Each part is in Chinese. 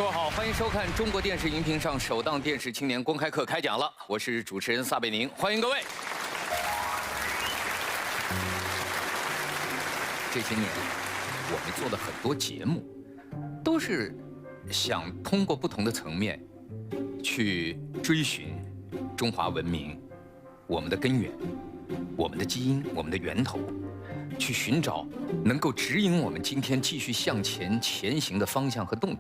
各位好，欢迎收看中国电视荧屏上首档电视青年公开课开讲了，我是主持人撒贝宁，欢迎各位。这些年，我们做的很多节目，都是想通过不同的层面，去追寻中华文明我们的根源、我们的基因、我们的源头，去寻找能够指引我们今天继续向前前行的方向和动力。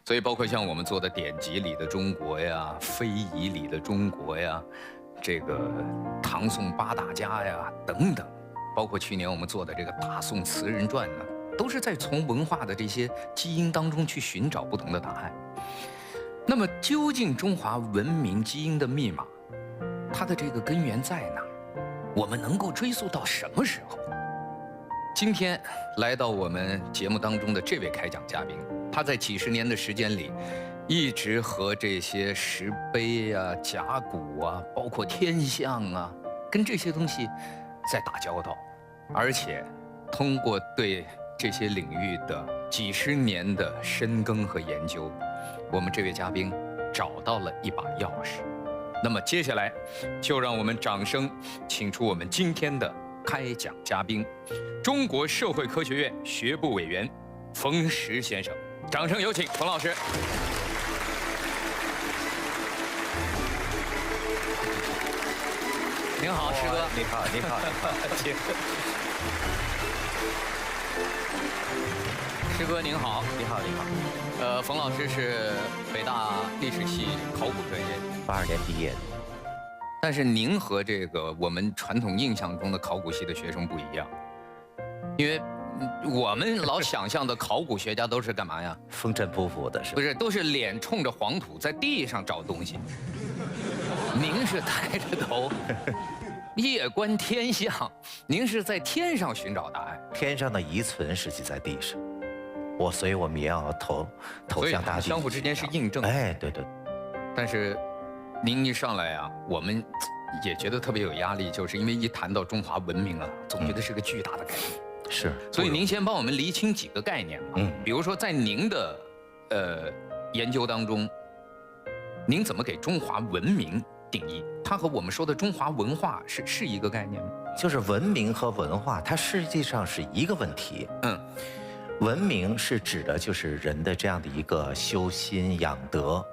所以，包括像我们做的典籍里的中国呀、非遗里的中国呀、这个唐宋八大家呀等等，包括去年我们做的这个大宋词人传呢，都是在从文化的这些基因当中去寻找不同的答案。那么，究竟中华文明基因的密码，它的这个根源在哪？我们能够追溯到什么时候？今天来到我们节目当中的这位开讲嘉宾，他在几十年的时间里，一直和这些石碑啊、甲骨啊，包括天象啊，跟这些东西在打交道，而且通过对这些领域的几十年的深耕和研究，我们这位嘉宾找到了一把钥匙。那么接下来，就让我们掌声请出我们今天的开讲嘉宾，中国社会科学院学部委员冯石先生。掌声有请冯老师。您好，石哥。你好，你好，请。石哥您好。你好，你好。冯老师是北大历史系考古专业，82年毕业的。但是您和这个我们传统印象中的考古系的学生不一样，因为我们老想象的考古学家都是干嘛呀？风尘仆仆的是吧？不是，都是脸冲着黄土，在地上找东西。您是抬着头，夜观天象，您是在天上寻找答案。天上的遗存实际在地上，所以我们也要投向大地。相互之间是印证。哎，对对。但是，您一上来啊，我们也觉得特别有压力，就是因为一谈到中华文明啊，总觉得是个巨大的概念。是。所以您先帮我们厘清几个概念吧。比如说在您的研究当中，您怎么给中华文明定义？它和我们说的中华文化是一个概念吗？就是文明和文化，它实际上是一个问题。文明是指的就是人的这样的一个修心养德，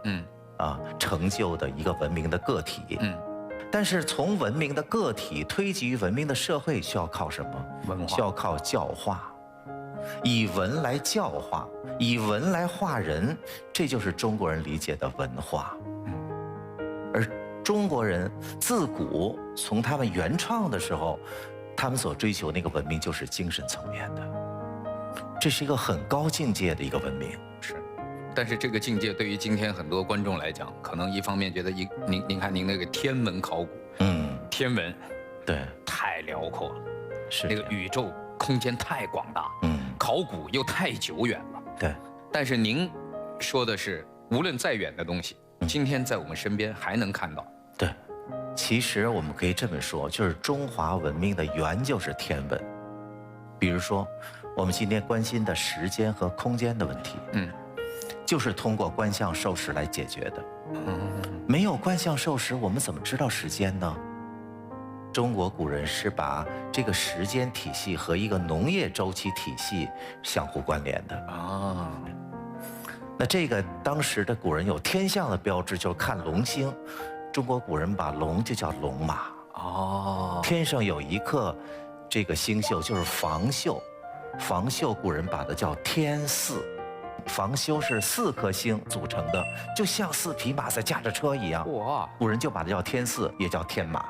成就的一个文明的个体。但是从文明的个体推及于文明的社会，需要靠什么？文化。需要靠教化，以文来教化，以文来化人，这就是中国人理解的文化。而中国人自古从他们原创的时候，他们所追求那个文明就是精神层面的，这是一个很高境界的一个文明。是。但是这个境界对于今天很多观众来讲，可能一方面觉得您看您那个天文考古，天文，对，太辽阔了，是那个宇宙空间太广大，考古又太久远了，对。但是您说的是，无论再远的东西，今天在我们身边还能看到。对，其实我们可以这么说，就是中华文明的源就是天文。比如说，我们今天关心的时间和空间的问题，就是通过观象授时来解决的。没有观象授时，我们怎么知道时间呢？中国古人是把这个时间体系和一个农业周期体系相互关联的啊。那这个当时的古人有天象的标志，就是看龙星。中国古人把龙就叫龙马。天上有一颗这个星宿就是房宿，房宿古人把它叫天四。房宿是4颗星组成的，就像4匹马在驾着车一样。哇！古人就把它叫天四，也叫天马，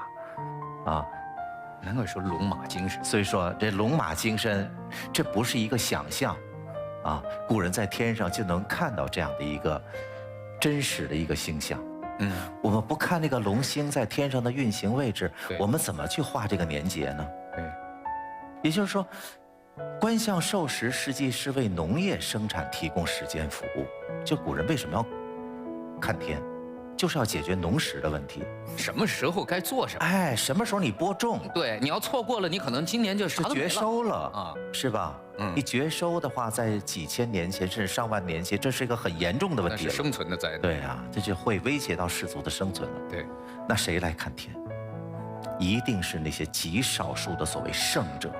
难怪说龙马精神。所以说这龙马精神，这不是一个想象，古人在天上就能看到这样的一个真实的一个星象。我们不看那个龙星在天上的运行位置，我们怎么去画这个年节呢？对。也就是说，观象授时实际是为农业生产提供时间服务。就古人为什么要看天，就是要解决农时的问题。什么时候该做什么？哎，什么时候你播种？对，你要错过了，你可能今年就啥都没了，绝收了啊，是吧？你绝收的话，在几千年前甚至上万年前，这是一个很严重的问题了。那是生存的灾难。对啊，这就会威胁到氏族的生存了。对，那谁来看天？一定是那些极少数的所谓圣者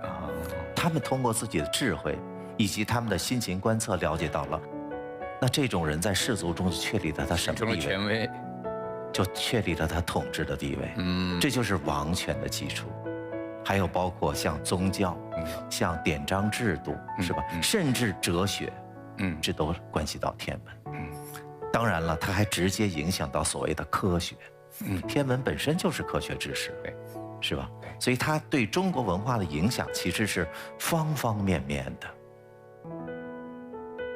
啊，他们通过自己的智慧以及他们的辛勤观测，了解到了，那这种人在氏族中就确立了他什么地位？成了权威，就确立了他统治的地位。这就是王权的基础。还有包括像宗教，像典章制度，是吧？甚至哲学，这都关系到天文。当然了，它还直接影响到所谓的科学。天文本身就是科学知识，是吧？所以它对中国文化的影响其实是方方面面的。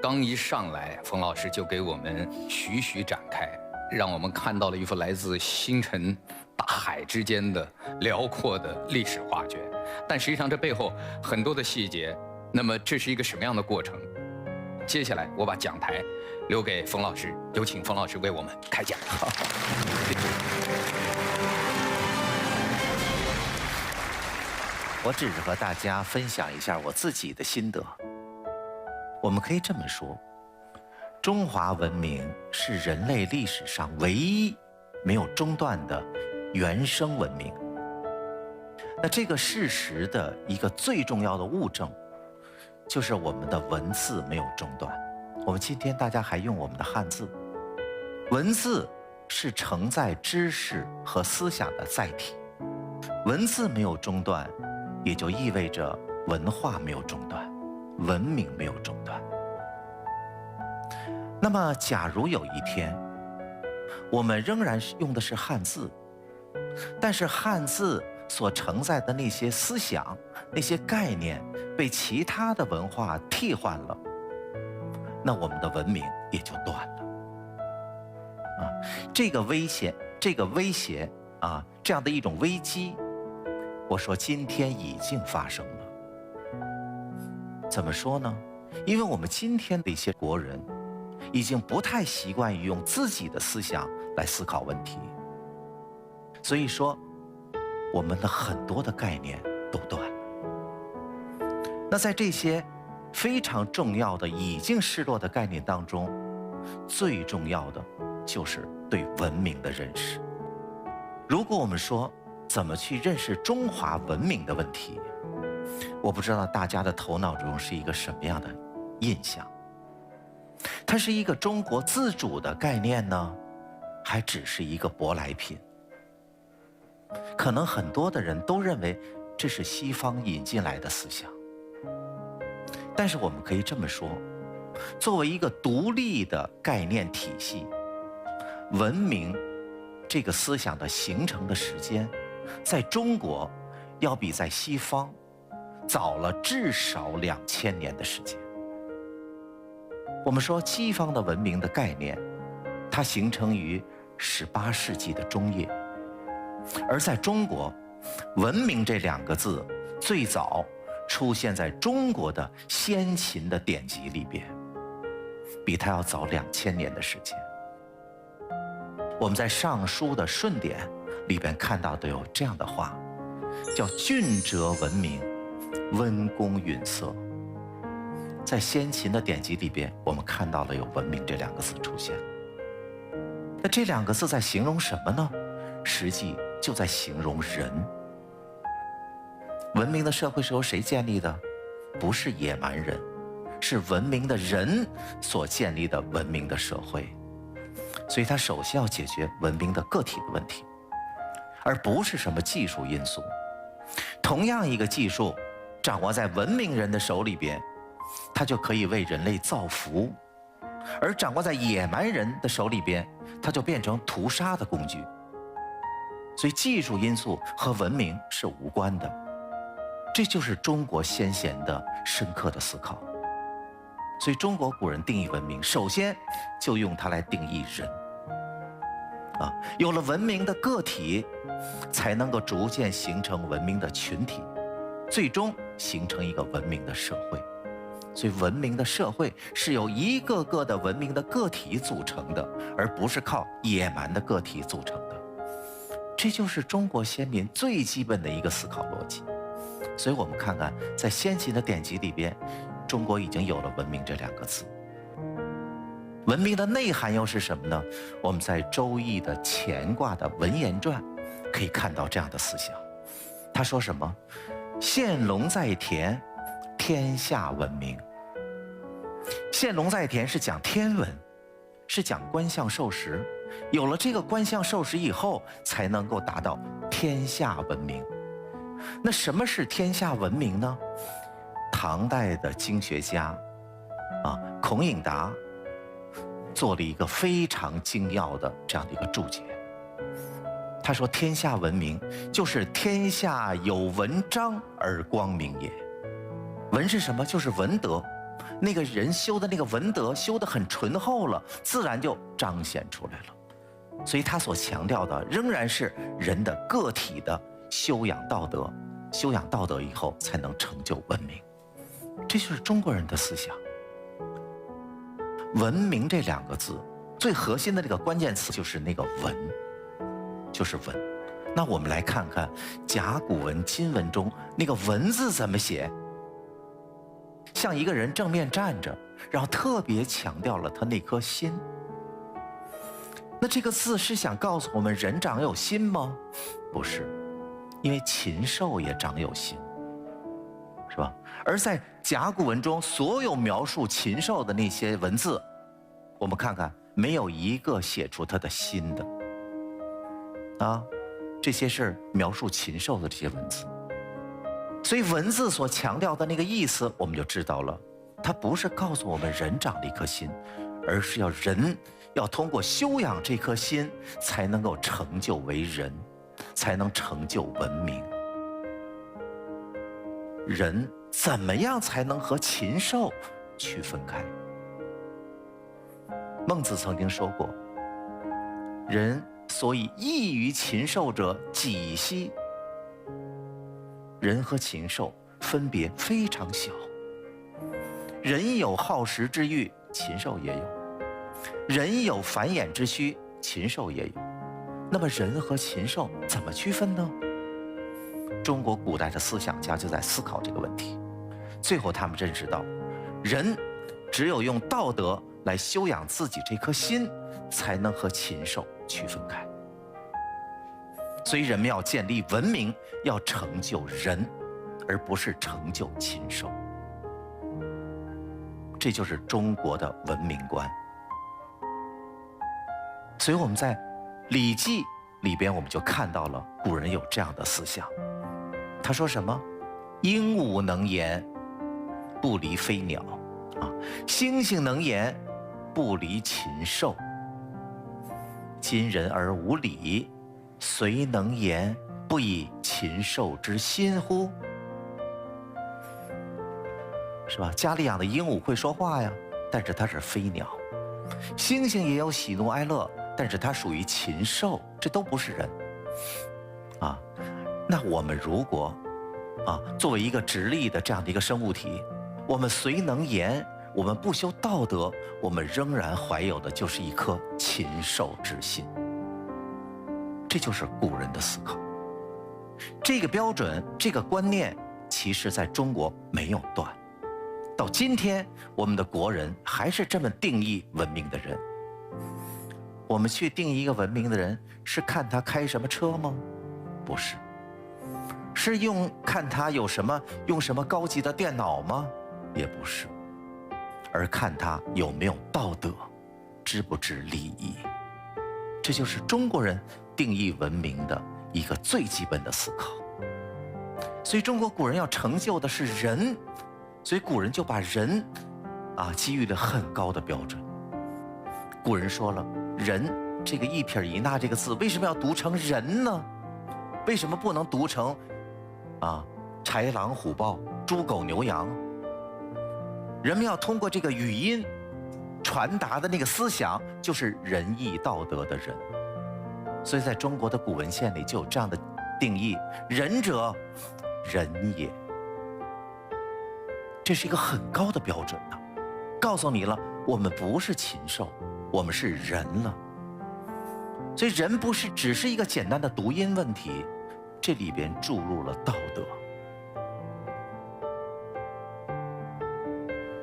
刚一上来，冯老师就给我们徐徐展开，让我们看到了一幅来自星辰大海之间的辽阔的历史画卷。但实际上这背后很多的细节，那么这是一个什么样的过程？接下来我把讲台留给冯老师，有请冯老师为我们开讲。好，我只是和大家分享一下我自己的心得。我们可以这么说，中华文明是人类历史上唯一没有中断的原生文明。那这个事实的一个最重要的物证，就是我们的文字没有中断。我们今天大家还用我们的汉字，文字是承载知识和思想的载体，文字没有中断，也就意味着文化没有中断，文明没有中断。那么假如有一天我们仍然用的是汉字，但是汉字所承载的那些思想、那些概念被其他的文化替换了，那我们的文明也就断了。这个威胁啊，这样的一种危机，我说今天已经发生了。怎么说呢？因为我们今天的一些国人已经不太习惯于用自己的思想来思考问题，所以说我们的很多的概念都断了。那在这些非常重要的已经失落的概念当中，最重要的就是对文明的认识。如果我们说怎么去认识中华文明的问题，我不知道大家的头脑中是一个什么样的印象。它是一个中国自主的概念呢，还只是一个舶来品？可能很多的人都认为这是西方引进来的思想。但是我们可以这么说，作为一个独立的概念体系，文明这个思想的形成的时间，在中国要比在西方早了至少2000年的时间。我们说西方的文明的概念，它形成于18世纪的中叶，而在中国，文明这2个字最早出现在中国的先秦的典籍里边，比它要早2000年的时间。我们在《尚书》的顺典里边看到的有这样的话，叫俊哲文明，温公允色。在先秦的典籍里边，我们看到了有文明这2个字出现。那这2个字在形容什么呢？实际就在形容人。文明的社会是由谁建立的？不是野蛮人，是文明的人所建立的文明的社会。所以它首先要解决文明的个体的问题，而不是什么技术因素。同样一个技术掌握在文明人的手里边，它就可以为人类造福；而掌握在野蛮人的手里边，它就变成屠杀的工具。所以技术因素和文明是无关的。这就是中国先贤的深刻的思考。所以中国古人定义文明，首先就用它来定义人。有了文明的个体，才能够逐渐形成文明的群体，最终形成一个文明的社会。所以文明的社会是由一个个的文明的个体组成的，而不是靠野蛮的个体组成的。这就是中国先民最基本的一个思考逻辑。所以我们看看，在先秦的典籍里边，中国已经有了文明这2个字。文明的内涵又是什么呢？我们在《周易》的乾卦的文言传可以看到这样的思想。他说什么？献龙在田，天下文明。献龙在田是讲天文，是讲观象授时。有了这个观象授时以后，才能够达到天下文明。那什么是天下文明呢？唐代的经学家孔颖达做了一个非常精要的这样的一个注解。他说天下文明就是天下有文章而光明也。文是什么？就是文德，那个人修的那个文德修得很醇厚了，自然就彰显出来了。所以他所强调的仍然是人的个体的修养道德，修养道德以后才能成就文明。这就是中国人的思想。文明这2个字最核心的这个关键词就是那个文，就是文。那我们来看看甲骨文、金文中那个文字怎么写，像一个人正面站着，然后特别强调了他那颗心。那这个字是想告诉我们人长有心吗？不是，因为禽兽也长有心，是吧？而在甲骨文中，所有描述禽兽的那些文字，我们看看，没有一个写出他的心的。这些是描述禽兽的这些文字。所以文字所强调的那个意思，我们就知道了，它不是告诉我们人长了一颗心，而是要人要通过修养这颗心，才能够成就为人，才能成就文明。人怎么样才能和禽兽区分开？孟子曾经说过，人所以异于禽兽者几兮。人和禽兽分别非常小，人有好食之欲，禽兽也有；人有繁衍之需，禽兽也有。那么人和禽兽怎么区分呢？中国古代的思想家就在思考这个问题，最后他们认识到，人只有用道德来修养自己这颗心，才能和禽兽区分开。所以人们要建立文明，要成就人，而不是成就禽兽。这就是中国的文明观。所以我们在《礼记》里边，我们就看到了古人有这样的思想。他说什么？鹦鹉能言，不离飞鸟；猩猩能言，不离禽兽。今人而无礼，虽能言，不以禽兽之心乎？是吧？家里养的鹦鹉会说话呀，但是它是飞鸟；猩猩也有喜怒哀乐，但是它属于禽兽，这都不是人。那我们如果作为一个直立的这样的一个生物体，我们虽能言，我们不修道德，我们仍然怀有的就是一颗禽兽之心。这就是古人的思考。这个标准，这个观念，其实在中国没有断。到今天，我们的国人还是这么定义文明的人。我们去定义一个文明的人，是看他开什么车吗？不是。是看他用什么高级的电脑吗？也不是。而看他有没有道德，知不知礼仪。这就是中国人定义文明的一个最基本的思考。所以中国古人要成就的是人，所以古人就把人给予了很高的标准。古人说了，人这个一撇一捺这个字为什么要读成人呢？为什么不能读成豺狼虎豹猪狗牛羊？人们要通过这个语音传达的那个思想，就是仁义道德的人。所以在中国的古文献里就有这样的定义：仁者，仁也。这是一个很高的标准的，告诉你了，我们不是禽兽，我们是人了。所以人不是只是一个简单的读音问题，这里边注入了道德。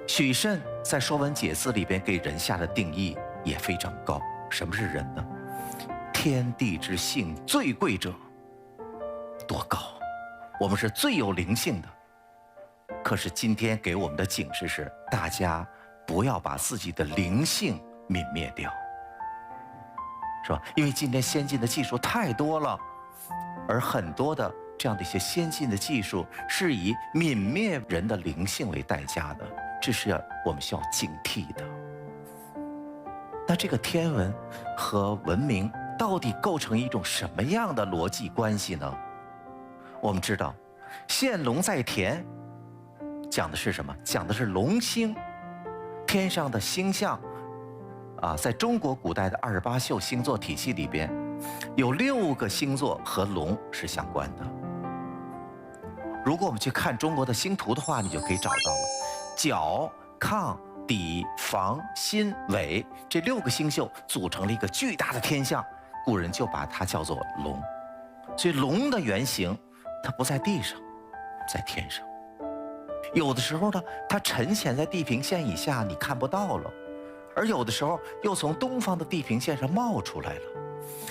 许慎在《说文解字》里边给人下的定义也非常高。什么是人呢？天地之性最贵者，多高！我们是最有灵性的。可是今天给我们的警示是，大家不要把自己的灵性泯灭掉，是吧？因为今天先进的技术太多了，而很多的这样的一些先进的技术是以泯灭人的灵性为代价的，这是我们需要警惕的。那这个天文和文明到底构成一种什么样的逻辑关系呢？我们知道，现龙在田讲的是什么？讲的是龙星，天上的星象在中国古代的28宿星座体系里边，有6个星座和龙是相关的。如果我们去看中国的星图的话，你就可以找到了角、亢、底、房、辛、尾这6个星宿组成了一个巨大的天象，古人就把它叫做龙。所以龙的原型它不在地上，在天上。有的时候呢，它沉潜在地平线以下，你看不到了；而有的时候又从东方的地平线上冒出来了。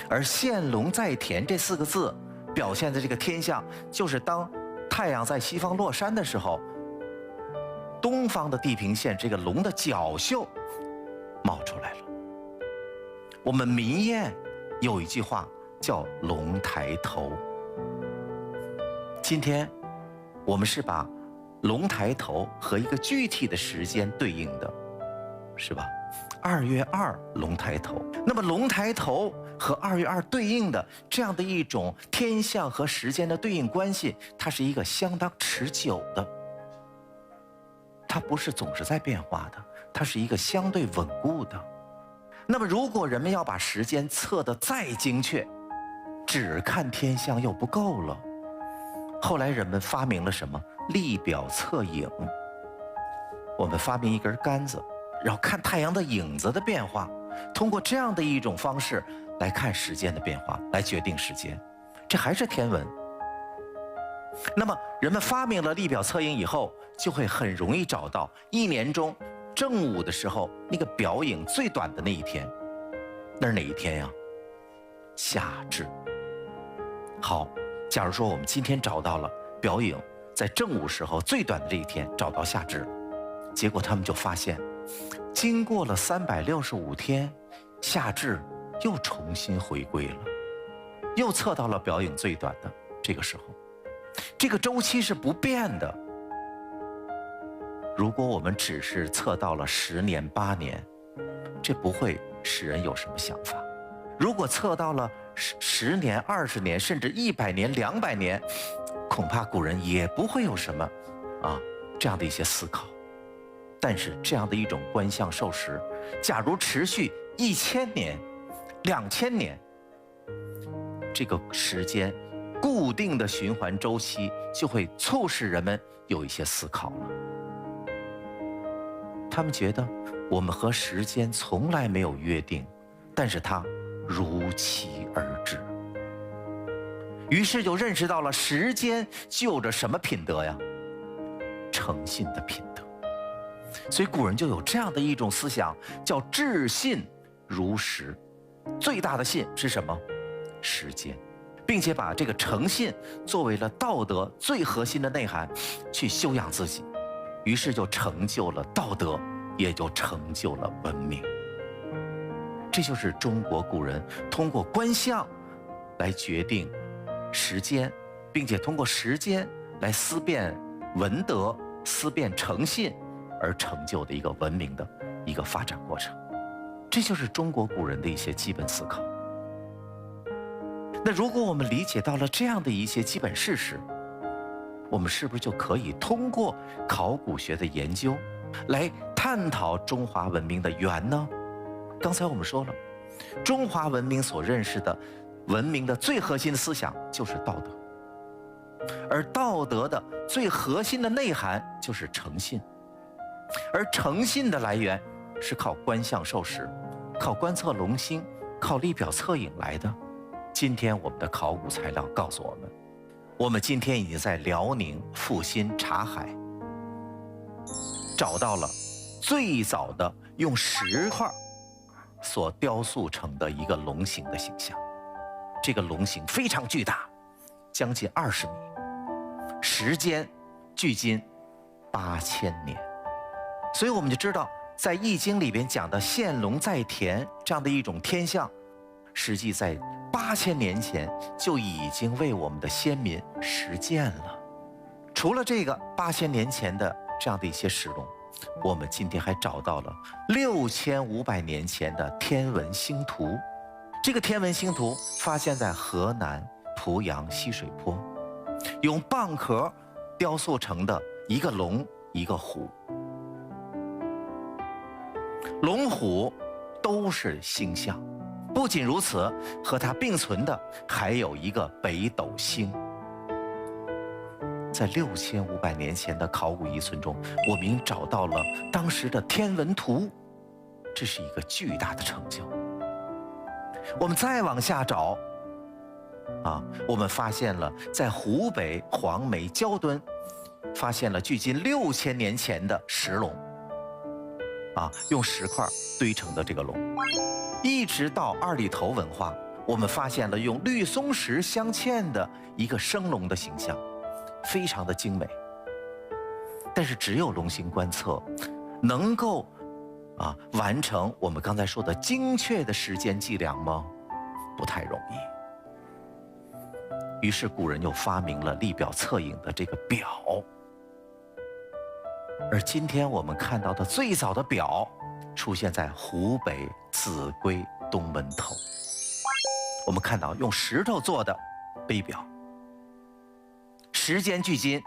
而现龙在田这4个字表现的这个天象，就是当太阳在西方落山的时候，东方的地平线这个龙的角宿冒出来了。我们民谚有一句话叫龙抬头。今天我们是把龙抬头和一个具体的时间对应的，是吧？2月2龙抬头。那么龙抬头和2月2对应的这样的一种天象和时间的对应关系，它是一个相当持久的，它不是总是在变化的，它是一个相对稳固的。那么如果人们要把时间测得再精确，只看天象又不够了。后来人们发明了什么？立表测影。我们发明一根杆子，然后看太阳的影子的变化，通过这样的一种方式来看时间的变化，来决定时间。这还是天文。那么人们发明了立表测影以后，就会很容易找到一年中正午的时候那个表影最短的那一天。那是哪一天呀？夏至。好，假如说我们今天找到了表影在正午时候最短的这一天，找到夏至了，结果他们就发现，经过了365天，夏至又重新回归了，又测到了表影最短的这个时候，这个周期是不变的。如果我们只是测到了10年8年，这不会使人有什么想法。如果测到了10年20年甚至100年200年，恐怕古人也不会有什么这样的一些思考。但是这样的一种观象授时，假如持续1000年2000年，这个时间固定的循环周期就会促使人们有一些思考了。他们觉得我们和时间从来没有约定，但是它如期而至。于是就认识到了时间具有着什么品德呀？诚信的品德。所以古人就有这样的一种思想，叫至信如时。最大的信是什么？时间。并且把这个诚信作为了道德最核心的内涵去修养自己，于是就成就了道德，也就成就了文明。这就是中国古人通过观象来决定时间，并且通过时间来思辨文德、思辨诚信而成就的一个文明的一个发展过程。这就是中国古人的一些基本思考。那如果我们理解到了这样的一些基本事实，我们是不是就可以通过考古学的研究来探讨中华文明的源呢？刚才我们说了，中华文明所认识的文明的最核心的思想就是道德，而道德的最核心的内涵就是诚信，而诚信的来源是靠观象授时，靠观测龙星，靠立表测影来的。今天我们的考古材料告诉我们，我们今天已经在辽宁阜新察海找到了最早的用石块所雕塑成的一个龙形的形象。这个龙形非常巨大，将近20米，时间距今8000年。所以我们就知道，在《易经》里边讲的现龙在田这样的一种天象，实际在8000年前就已经为我们的先民实践了。除了这个8000年前的这样的一些石龙，我们今天还找到了6500年前的天文星图。这个天文星图发现在河南濮阳西水坡，用蚌壳雕塑成的一个龙一个虎。龙虎都是星象，不仅如此，和它并存的还有一个北斗星。在6500年前的考古遗存中，我们已经找到了当时的天文图，这是一个巨大的成就。我们再往下找，我们发现了在湖北黄梅焦墩，发现了距今6000年前的石龙，用石块堆成的这个龙。一直到二里头文化，我们发现了用绿松石镶嵌的一个生龙的形象，非常的精美。但是只有龙形观测能够完成我们刚才说的精确的时间计量吗？不太容易。于是古人又发明了立表测影的这个表。而今天我们看到的最早的表出现在湖北秭归东门头，我们看到用石头做的碑表，时间距今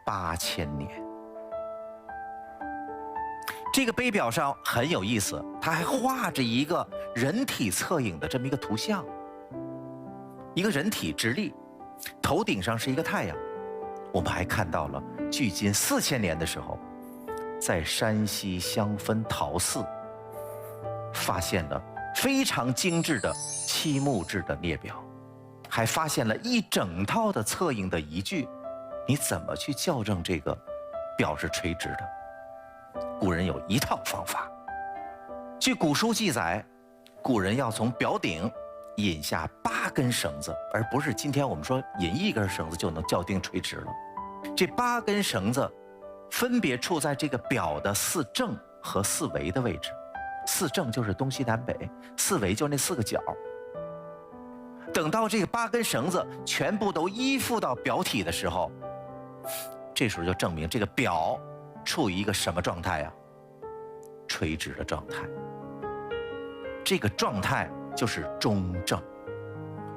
8000年。这个碑表上很有意思，它还画着一个人体侧影的这么一个图像，一个人体直立，头顶上是一个太阳。我们还看到了距今4000年的时候，在山西襄汾陶寺发现了非常精致的漆木质的镊表，还发现了一整套的测影的仪具。你怎么去校正这个表是垂直的？古人有一套方法。据古书记载，古人要从表顶引下8根绳子，而不是今天我们说引1根绳子就能校定垂直了。这8根绳子分别处在这个表的4正和4围的位置。4正就是东西南北，4围就是那4个角。等到这个8根绳子全部都依附到表体的时候，这时候就证明这个表处于一个什么状态呀？垂直的状态。这个状态就是中正，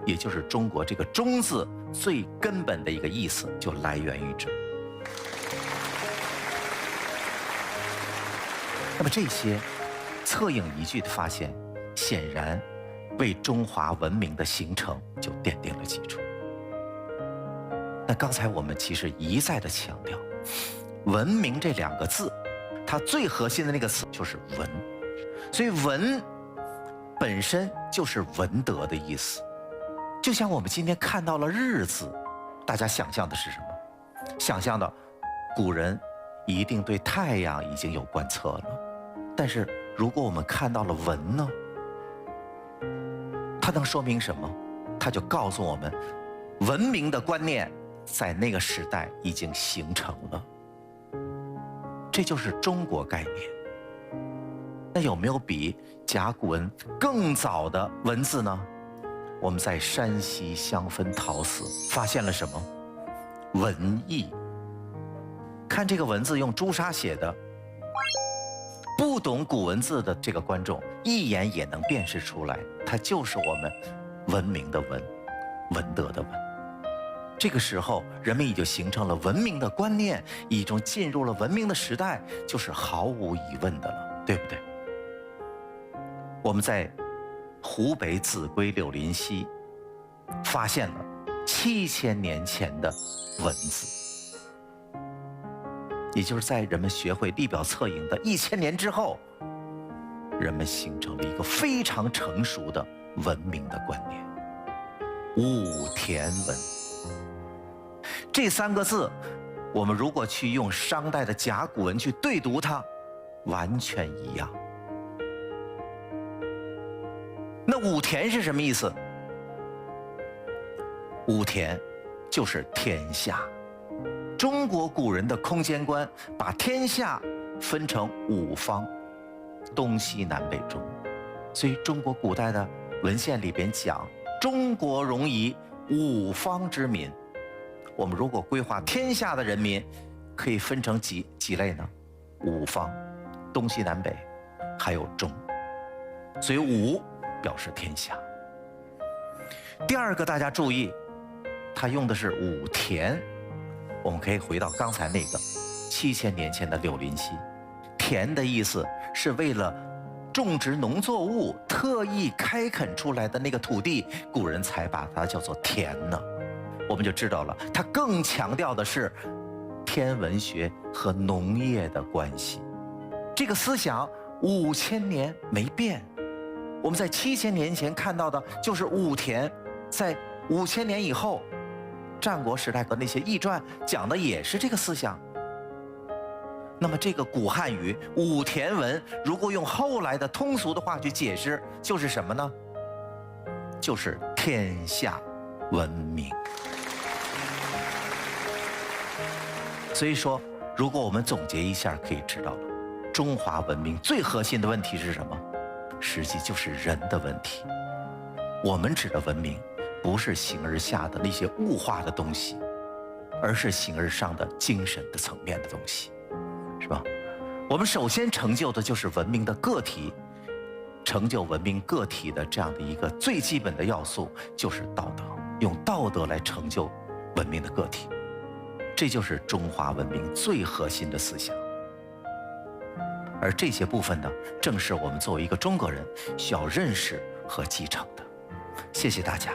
也就是中国这个中字最根本的一个意思就来源于这。那么这些测影仪具的发现，显然为中华文明的形成就奠定了基础。那刚才我们其实一再的强调，文明这2个字，它最核心的那个词就是文，所以文本身就是文德的意思。就像我们今天看到了日字，大家想象的是什么？想象的古人一定对太阳已经有观测了，但是如果我们看到了文呢？它能说明什么？它就告诉我们，文明的观念在那个时代已经形成了。这就是中国概念。那有没有比甲骨文更早的文字呢？我们在山西襄汾陶寺发现了什么？文意。看这个文字用朱砂写的，不懂古文字的这个观众一眼也能辨识出来，它就是我们文明的文，文德的文。这个时候人们已经形成了文明的观念，已经进入了文明的时代，就是毫无疑问的了，对不对？我们在湖北秭归柳林溪发现了7000年前的文字，也就是在人们学会立表测影的1000年之后，人们形成了一个非常成熟的文明的观念——武田文。这3个字，我们如果去用商代的甲骨文去对读它，完全一样。那武田是什么意思？武田就是天下。中国古人的空间观把天下分成5方，东西南北中。所以中国古代的文献里边讲，中国容夷5方之民。我们如果规划天下的人民，可以分成几类呢？5方，东西南北，还有中。所以5表示天下。第二个大家注意，他用的是武田。我们可以回到刚才那个7000年前的柳林溪，田的意思是为了种植农作物特意开垦出来的那个土地，古人才把它叫做田呢。我们就知道了，它更强调的是天文学和农业的关系。这个思想5000年没变，我们在7000年前看到的就是武田，在5000年以后战国时代的那些易传讲的也是这个思想。那么这个古汉语武田文，如果用后来的通俗的话去解释，就是什么呢？就是天下文明。所以说，如果我们总结一下，可以知道了，中华文明最核心的问题是什么？实际就是人的问题。我们指的文明，不是形而下的那些物化的东西，而是形而上的精神的层面的东西，是吧？我们首先成就的就是文明的个体，成就文明个体的这样的一个最基本的要素就是道德，用道德来成就文明的个体，这就是中华文明最核心的思想。而这些部分呢，正是我们作为一个中国人需要认识和继承的。谢谢大家。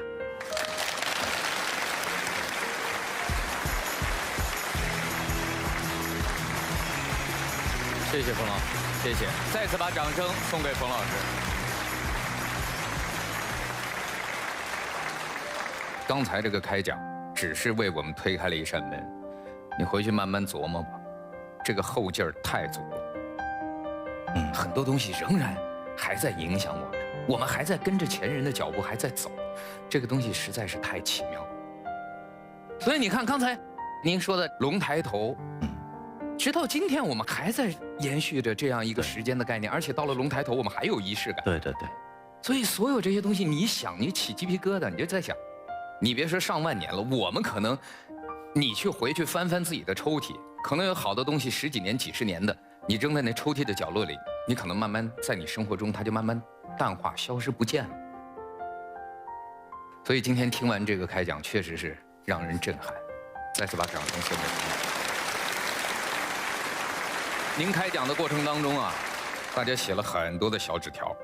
谢谢冯老师，谢谢，再次把掌声送给冯老师。刚才这个开讲只是为我们推开了一扇门，你回去慢慢琢磨吧，这个后劲儿太足了。很多东西仍然还在影响我们，我们还在跟着前人的脚步还在走，这个东西实在是太奇妙了。所以你看刚才您说的龙抬头，直到今天我们还在延续着这样一个时间的概念，而且到了龙抬头我们还有仪式感。对对对。所以所有这些东西，你想，你起鸡皮疙瘩，你就在想，你别说上万年了，我们可能，你去回去翻翻自己的抽屉，可能有好多东西10几年、几10年的，你扔在那抽屉的角落里，你可能慢慢在你生活中它就慢慢淡化、消失不见了。所以今天听完这个开讲，确实是让人震撼。再次把掌声送给您。您开讲的过程当中啊，大家写了很多的小纸条，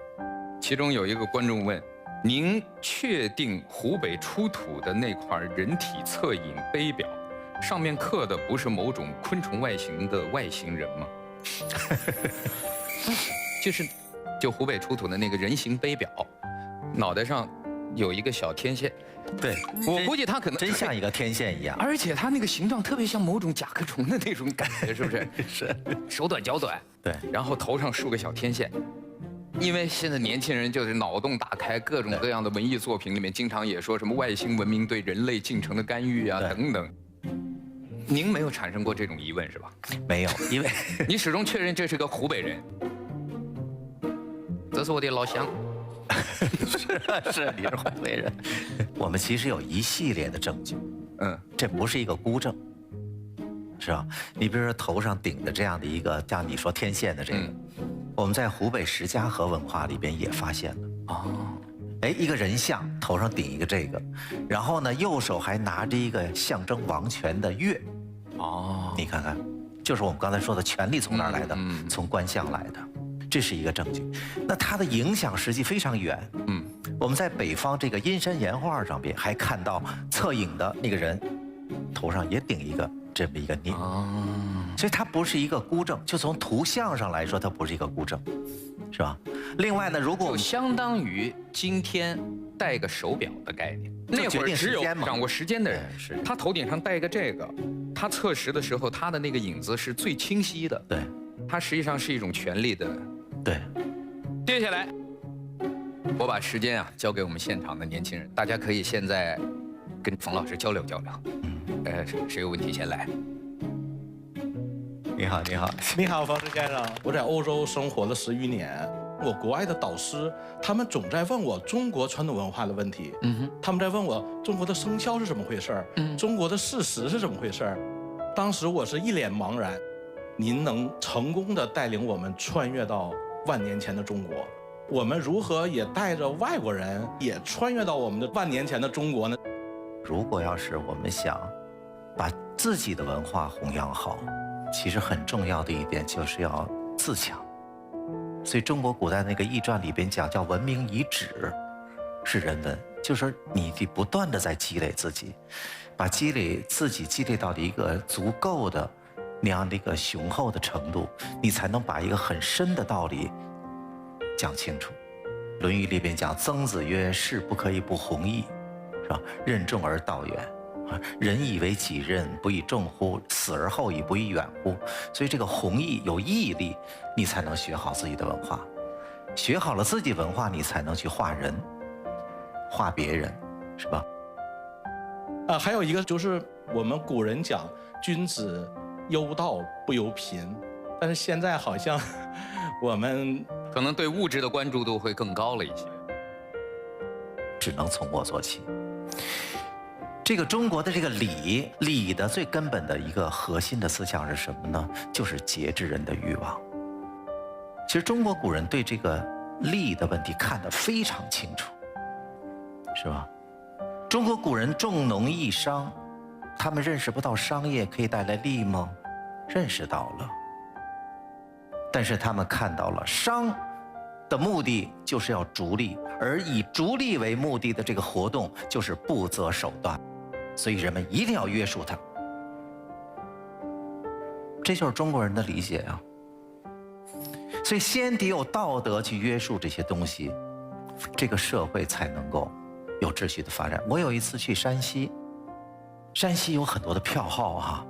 其中有一个观众问：您确定湖北出土的那块人体侧影碑表上面刻的不是某种昆虫外形的外星人吗？就湖北出土的那个人形碑表，脑袋上有一个小天线。对，我估计它可能真像一个天线一样，而且它那个形状特别像某种甲壳虫的那种感觉，是不是？是，手短脚短，对，然后头上竖个小天线。因为现在年轻人就是脑洞大开，各种各样的文艺作品里面经常也说什么外星文明对人类进程的干预啊等等。您没有产生过这种疑问是吧？没有，因为你始终确认这是个湖北人。这是我的老乡。是，你是湖北人。我们其实有一系列的证据，这不是一个孤证，是吧？你比如说头上顶的这样的一个，像你说天线的这个，我们在湖北石家河文化里边也发现了。哦，哎，一个人像头上顶一个这个，然后呢，右手还拿着一个象征王权的钺。哦，你看看，就是我们刚才说的权力从哪儿来的？从官相来的。这是一个证据，那它的影响实际非常远。我们在北方这个阴山岩画上边还看到侧影的那个人头上也顶一个这么一个镊，所以它不是一个孤证，就从图像上来说，它不是一个孤证，是吧？另外呢，如果就相当于今天戴个手表的概念，那会儿只有掌握时间的人，是他头顶上戴个这个，他测时的时候，他的那个影子是最清晰的。对。它实际上是一种权力的。对。接下来，我把时间交给我们现场的年轻人，大家可以现在跟冯老师交流交流。谁有问题先来？你好，你好，你好，方志先生。我在欧洲生活了10余年，我国外的导师他们总在问我中国传统文化的问题。他们在问我中国的生肖是怎么回事儿，中国的事实是怎么回事儿。当时我是一脸茫然。您能成功的带领我们穿越到万年前的中国，我们如何也带着外国人也穿越到我们的万年前的中国呢？如果要是我们想把自己的文化弘扬好，其实很重要的一点就是要自强。所以中国古代那个易传里边讲叫文明以止，是人文，就是说你得不断的在积累自己，把积累自己积累到一个足够的那样的一个雄厚的程度，你才能把一个很深的道理讲清楚。《论语》里边讲，曾子曰：“士不可以不弘毅，是吧？任重而道远。人以为己任，不亦重乎？死而后已，不亦远乎？”所以这个弘毅有毅力，你才能学好自己的文化。学好了自己文化，你才能去化人，化别人，是吧？还有一个就是我们古人讲君子忧道不忧贫，但是现在好像我们可能对物质的关注度会更高了一些。只能从我做起。这个中国的这个礼的最根本的一个核心的思想是什么呢？就是节制人的欲望。其实中国古人对这个利益的问题看得非常清楚，是吧？中国古人重农抑商，他们认识不到商业可以带来利益吗？认识到了，但是他们看到了商的目的就是要逐利，而以逐利为目的的这个活动就是不择手段，所以人们一定要约束它。这就是中国人的理解啊。所以先得有道德去约束这些东西，这个社会才能够有秩序的发展。我有一次去山西，山西有很多的票号哈，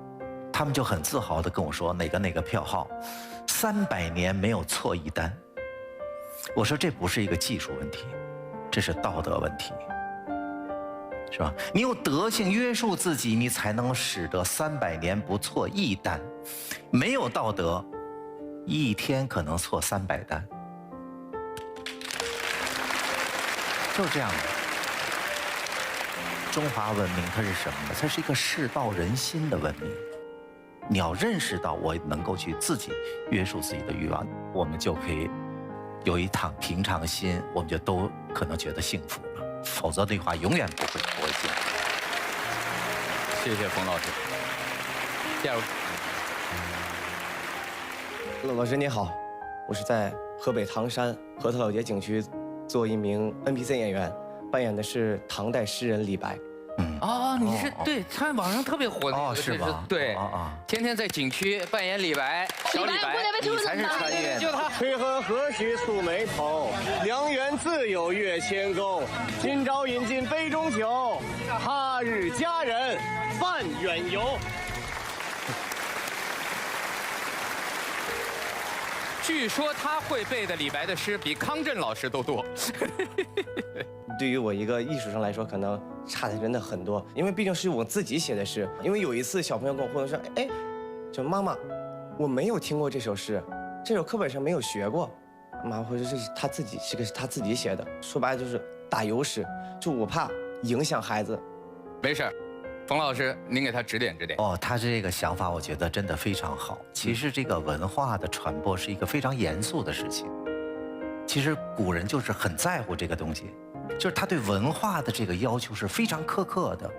他们就很自豪地跟我说哪个票号300年没有错一单。我说这不是一个技术问题，这是道德问题，是吧？你有德性约束自己，你才能使得300年不错一单。没有道德，一天可能错300单，就是这样的。中华文明它是什么呢？它是一个世道人心的文明。你要认识到我能够去自己约束自己的欲望，我们就可以有一趟平常心，我们就都可能觉得幸福了。否则的话，永远不会幸福。谢谢冯老师。第二位。老师你好，我是在河北唐山河头老街景区做一名 NPC 演员，扮演的是唐代诗人李白。你是对他网上特别火的是吧？对天天在景区扮演李白，小李白，你才是穿越。就他。为何何须蹙眉头？良缘自有月千沟。今朝饮尽杯中酒，他日佳人伴远游。据说他会背的李白的诗比康震老师都多。对于我一个艺术生来说，可能差的真的很多，因为毕竟是我自己写的诗。因为有一次小朋友跟我互动说：“哎，就妈妈，我没有听过这首诗，这首课本上没有学过。”妈妈会说这是他自己，是他自己写的。说白了就是打油诗，就我怕影响孩子。没事。冯老师，您给他指点指点。他这个想法我觉得真的非常好。其实这个文化的传播是一个非常严肃的事情。其实古人就是很在乎这个东西，就是他对文化的这个要求是非常苛刻的。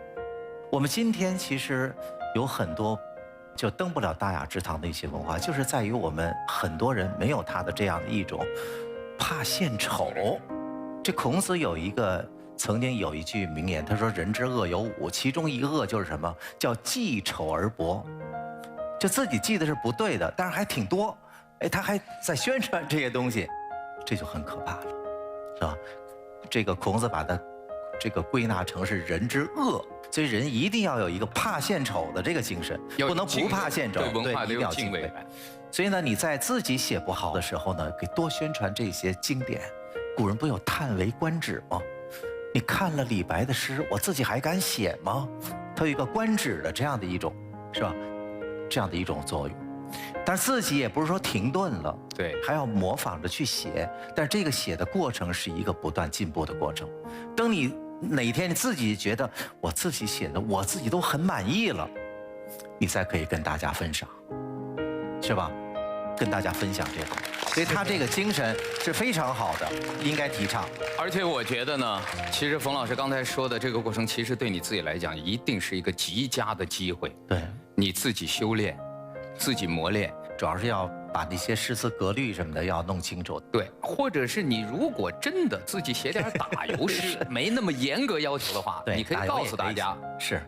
我们今天其实有很多就登不了大雅之堂的一些文化，就是在于我们很多人没有他的这样的一种怕献丑。这孔子曾经有一句名言，他说人之恶有五，其中一恶就是什么？叫记丑而博。就自己记的是不对的，但是还挺多，他还在宣传这些东西，这就很可怕了，是吧？这个孔子把它这个归纳成是人之恶，所以人一定要有一个怕献丑的这个精神，不能不怕献丑，对文化的有敬畏感。所以呢，你在自己写不好的时候呢，给多宣传这些经典。古人不有叹为观止吗？你看了李白的诗，我自己还敢写吗？它有一个观止的这样的一种，是吧？这样的一种作用。但是自己也不是说停顿了，对，还要模仿着去写。但是这个写的过程是一个不断进步的过程。等你哪天你自己觉得我自己写的我自己都很满意了，你才可以跟大家分享，是吧？跟大家分享这个，所以他这个精神是非常好的，应该提倡。而且我觉得呢，其实冯老师刚才说的这个过程，其实对你自己来讲，一定是一个极佳的机会。对，你自己修炼，自己磨练，主要是要把那些诗词格律什么的要弄清楚。对，或者是你如果真的自己写点打油诗，没那么严格要求的话，对，你可以告诉大家，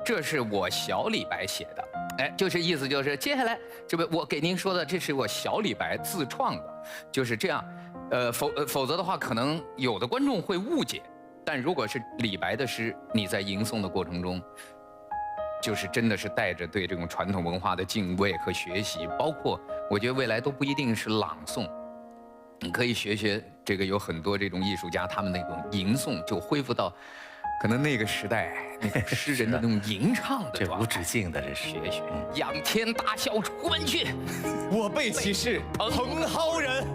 这是我小李白写的。哎，就是意思就是接下来这不我给您说的，这是我小李白自创的，就是这样。否则的话，可能有的观众会误解。但如果是李白的诗，你在吟诵的过程中，就是真的是带着对这种传统文化的敬畏和学习，包括我觉得未来都不一定是朗诵，你可以学这个有很多这种艺术家他们那种吟诵，就恢复到可能那个时代那种诗人的那种吟唱的这无止境的，这是学。仰天大笑出门去，我辈其是蓬蒿人。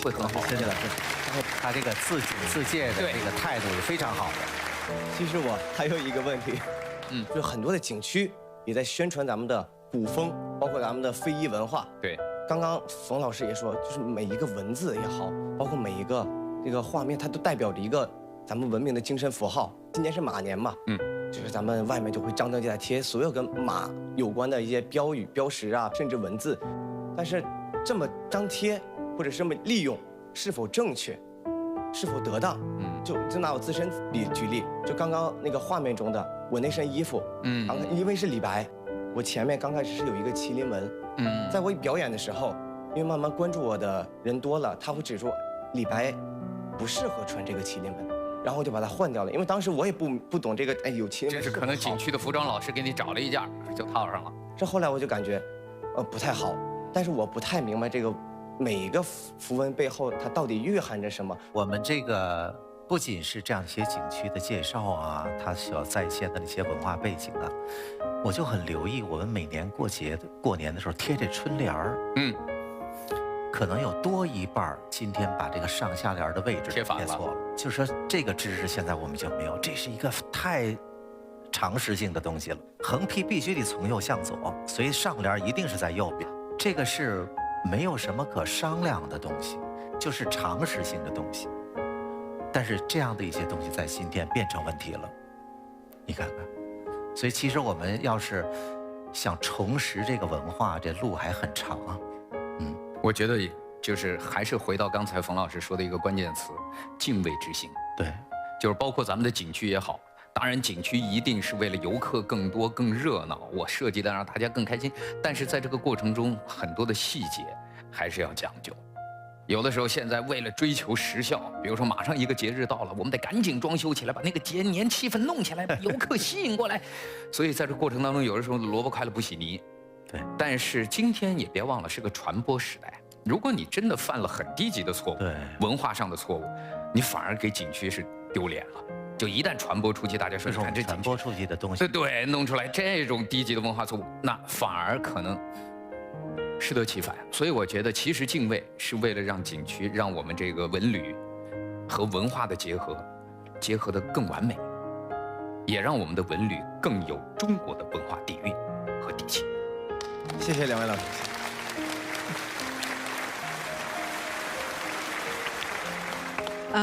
会很好。真的是，他这个自介的这个态度是非常好的。其实我还有一个问题，就是很多的景区也在宣传咱们的古风，包括咱们的非遗文化。对，刚刚冯老师也说，就是每一个文字也好，包括每一个这个画面，它都代表着一个咱们文明的精神符号。今年是马年嘛，就是咱们外面就会张灯结彩贴所有跟马有关的一些标语、标识啊，甚至文字。但是这么张贴或者这么利用，是否正确，是否得当？就拿我自身举例，就刚刚那个画面中的我那身衣服，因为是李白，我前面刚开始是有一个麒麟纹，在我表演的时候，因为慢慢关注我的人多了，他会指出李白不适合穿这个麒麟纹，然后我就把它换掉了，因为当时我也不懂这个，哎，有麒麟纹这是可能景区的服装老师给你找了一件就套上了。这后来我就感觉，不太好，但是我不太明白这个每一个符文背后它到底蕴含着什么。我们这个不仅是这样一些景区的介绍啊，它需要再现的那些文化背景啊，我就很留意我们每年过年的时候贴这春联儿，可能有多一半今天把这个上下联的位置贴错了，就是说这个知识现在我们就没有，这是一个太常识性的东西了。横批必须得从右向左，所以上联一定是在右边，这个是没有什么可商量的东西，就是常识性的东西。但是这样的一些东西在今天变成问题了，你看看。所以其实我们要是想重拾这个文化，这路还很长啊。我觉得就是还是回到刚才冯老师说的一个关键词，敬畏之心。对，就是包括咱们的景区也好，当然景区一定是为了游客更多更热闹，我设计的让大家更开心，但是在这个过程中很多的细节还是要讲究。有的时候现在为了追求时效，比如说马上一个节日到了，我们得赶紧装修起来，把那个节年气氛弄起来，把游客吸引过来。所以在这过程当中，有的时候萝卜快了不洗泥。对，但是今天也别忘了是个传播时代，如果你真的犯了很低级的错误，对，文化上的错误，你反而给景区是丢脸了。就一旦传播出去，大家说你看这传播出去的东西，对，弄出来这种低级的文化错误，那反而可能适得其反。所以我觉得，其实敬畏是为了让景区，让我们这个文旅和文化的结合得更完美，也让我们的文旅更有中国的文化底蕴和底气。谢谢两位老师。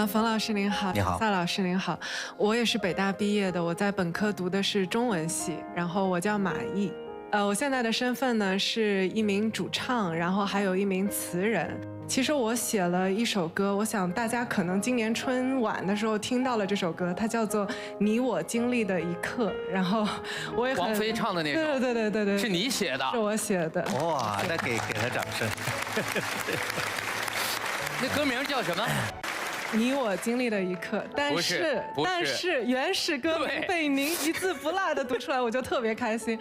冯老师您好，你好，萨老师您好，我也是北大毕业的，我在本科读的是中文系，然后我叫马毅，我现在的身份呢是一名主唱，然后还有一名词人。其实我写了一首歌，我想大家可能今年春晚的时候听到了这首歌，它叫做《你我经历的一刻》，然后我也很王菲唱的那首，对，是你写的，是我写的。哇，那给他掌声。那歌名叫什么？你我经历的一刻，但是原始歌名被您一字不落的读出来，我就特别开心。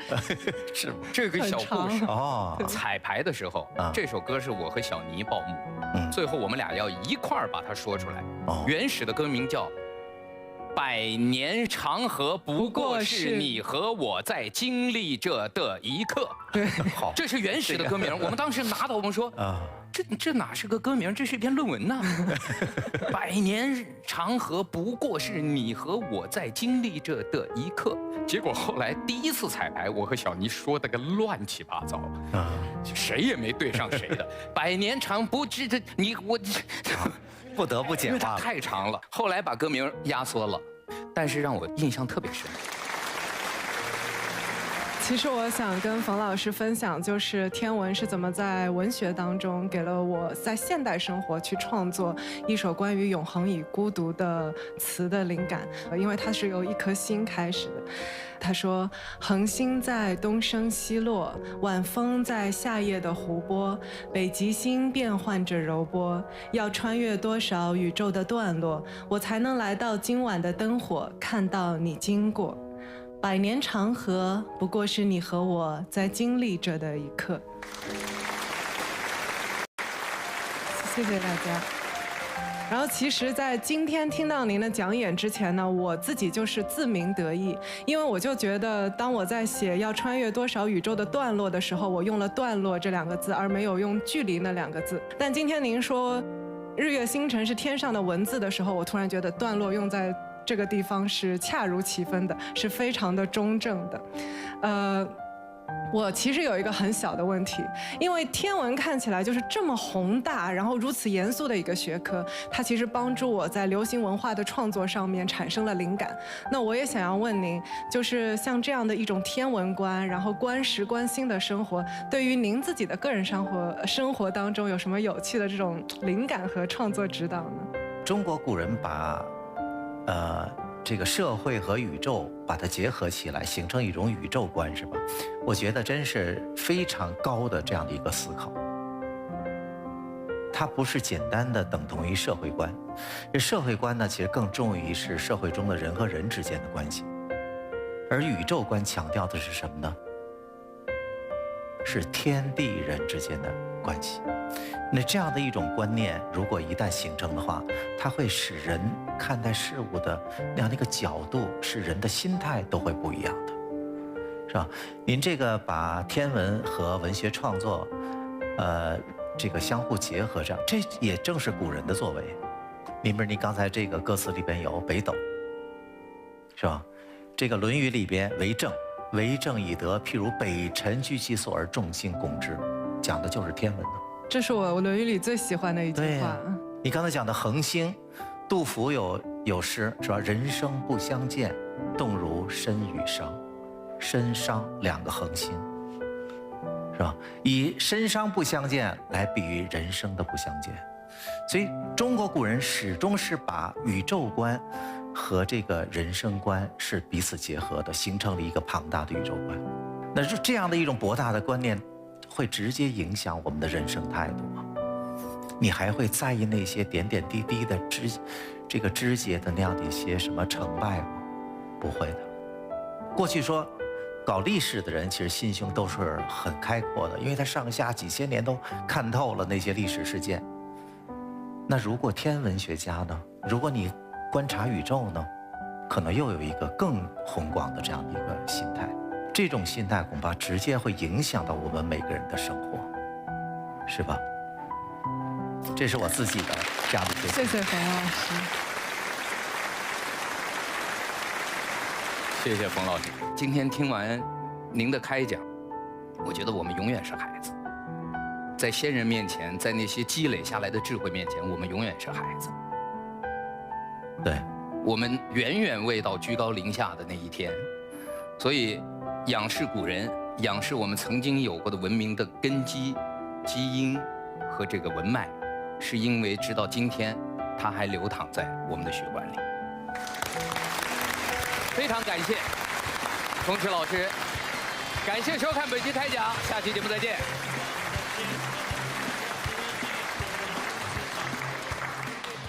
是这个小故事哦。彩排的时候，这首歌是我和小尼报幕，最后我们俩要一块儿把它说出来。原始的歌名叫《百年长河不过是你和我在经历着的一刻》。对，好，这是原始的歌名。我们当时拿到，我们说这哪是个歌名，这是一篇论文呐！百年长河不过是你和我在经历着的一刻。结果后来第一次彩排，我和小尼说的个乱七八糟，谁也没对上谁的。百年长不知这你我，不得不简化了，太长了。后来把歌名压缩了，但是让我印象特别深。其实我想跟冯老师分享，就是天文是怎么在文学当中给了我在现代生活去创作一首关于永恒与孤独的词的灵感，因为它是由一颗星开始的。他说：恒星在东升西落，晚风在夏夜的湖泊，北极星变换着柔波，要穿越多少宇宙的段落，我才能来到今晚的灯火，看到你经过。百年长河不过是你和我在经历着的一刻。谢谢大家。然后其实在今天听到您的讲演之前呢，我自己就是自鸣得意，因为我就觉得当我在写要穿越多少宇宙的段落的时候，我用了段落这2个字，而没有用距离那2个字。但今天您说日月星辰是天上的文字的时候，我突然觉得段落用在这个地方是恰如其分的，是非常的中正的。我其实有一个很小的问题，因为天文看起来就是这么宏大，然后如此严肃的一个学科，它其实帮助我在流行文化的创作上面产生了灵感。那我也想要问您，就是像这样的一种天文观，然后观时观星的生活，对于您自己的个人生活当中有什么有趣的这种灵感和创作指导呢？中国古人把这个社会和宇宙把它结合起来，形成一种宇宙观，是吧？我觉得真是非常高的这样的一个思考。它不是简单的等同于社会观，这社会观呢，其实更重于是社会中的人和人之间的关系，而宇宙观强调的是什么呢？是天地人之间的关系。那这样的一种观念，如果一旦形成的话，它会使人看待事物的那样的一个角度，使人的心态都会不一样的，是吧？您这个把天文和文学创作，这个相互结合上，这也正是古人的作为。您刚才这个歌词里边有北斗，是吧？这个《论语》里边为政，为政以德，譬如北辰居其所而众星拱之，讲的就是天文的。这是我《论语》里最喜欢的一句话。你刚才讲的恒星，杜甫有诗是吧？人生不相见，动如参与商。参商2个恒星，是吧？以参商不相见来比喻人生的不相见。所以中国古人始终是把宇宙观和这个人生观是彼此结合的，形成了一个庞大的宇宙观。那这样的一种博大的观念，会直接影响我们的人生态度吗？你还会在意那些点点滴滴的枝节的那样的一些什么成败吗？不会的。过去说搞历史的人其实心胸都是很开阔的，因为他上下几千年都看透了那些历史事件。那如果天文学家呢？如果你观察宇宙呢？可能又有一个更宏广的这样的一个心态。这种心态恐怕直接会影响到我们每个人的生活，是吧？这是我自己的这样的一个。谢谢冯老师。谢谢冯老师。今天听完您的开讲，我觉得我们永远是孩子，在先人面前，在那些积累下来的智慧面前，我们永远是孩子。对，我们远远未到居高临下的那一天，所以仰视古人，仰视我们曾经有过的文明的根基、基因和这个文脉，是因为直到今天，它还流淌在我们的血管里。非常感谢冯池老师，感谢收看本期开讲，下期节目再见。